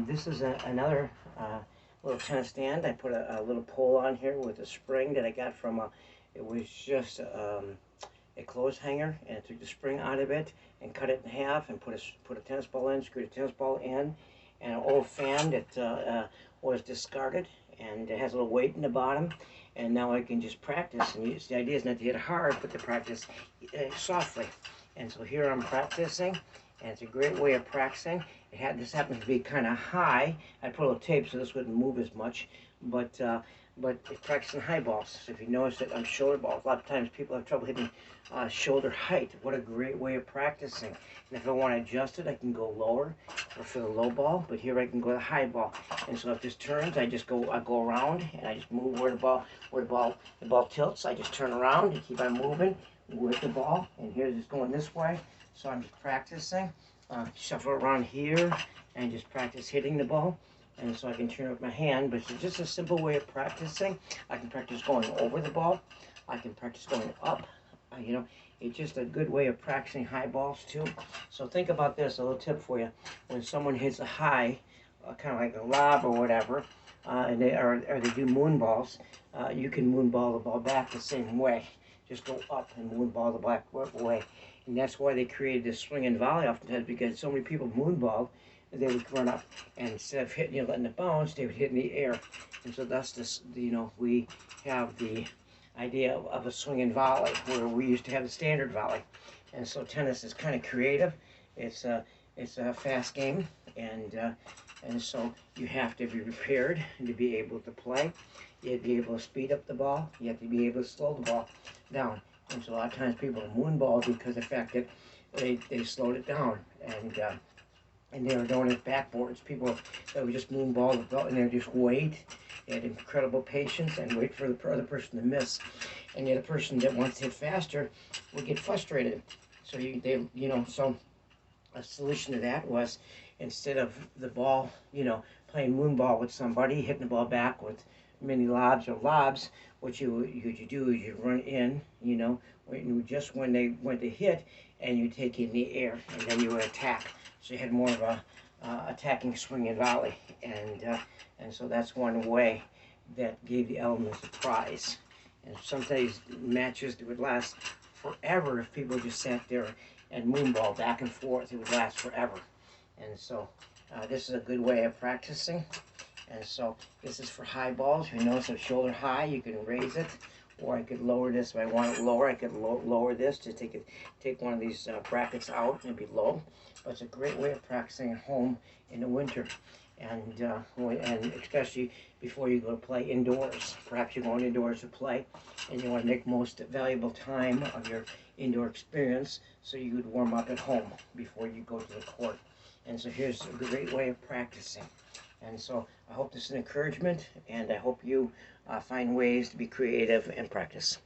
This is another little tennis stand. I put a little pole on here with a spring that I got from it was just a clothes hanger, and I took the spring out of it and cut it in half and put a tennis ball in, screwed a tennis ball in, and an old fan that was discarded, and it has a little weight in the bottom. And now I can just practice, and the idea is not to hit hard, but to practice softly. And so here I'm practicing, and it's a great way of practicing. This happens to be kind of high. I put a little tape so this wouldn't move as much, but it's practicing high balls. So if you notice that I'm shoulder balls, a lot of times people have trouble hitting shoulder height. What a great way of practicing. And if I want to adjust it, I can go lower or for the low ball, but here I can go to high ball. And so if this turns, I go around and I just move where the ball tilts. I just turn around and keep on moving with the ball. And here's it's going this way. So I'm just practicing. Shuffle around here and just practice hitting the ball. And so I can turn with my hand, but it's just a simple way of practicing. I can practice going over the ball. I can practice going up. It's just a good way of practicing high balls too. So think about this, a little tip for you. When someone hits a high, kind of like a lob or whatever, and they do moon balls, you can moon ball the ball back the same way. Just go up and moon ball the back way. And that's why they created this swing and volley oftentimes, because so many people moonballed, they would run up, and instead of hitting, letting it bounce, they would hit in the air. And so that's this, we have the idea of a swing and volley, where we used to have the standard volley. And so tennis is kind of creative. It's a fast game, and so you have to be prepared to be able to play. You have to be able to speed up the ball. You have to be able to slow the ball down. And so a lot of times people moonball because of the fact that they slowed it down, and they were doing it backboards. People that would just moonball the ball, and they would just wait. They had incredible patience and wait for the other person to miss. And the other person that wants to hit faster would get frustrated. So so a solution to that was, instead of the ball, playing moonball with somebody, hitting the ball back with mini lobs or lobs, what you do is you run in, just when they went to hit, and you take in the air, and then you would attack. So you had more of a attacking swing and volley, and so that's one way that gave the elements a prize. And sometimes matches that would last forever if people just sat there and moonball back and forth. It would last forever. And so this is a good way of practicing. And so this is for high balls. You notice it's shoulder high. You can raise it, or I could lower this. If I want it lower, I could lower this to take one of these brackets out and be low. But it's a great way of practicing at home in the winter, and especially before you go to play indoors. Perhaps you're going indoors to play, and you want to make most valuable time of your indoor experience, so you would warm up at home before you go to the court. And so here's a great way of practicing. And so I hope this is an encouragement, and I hope you find ways to be creative and practice.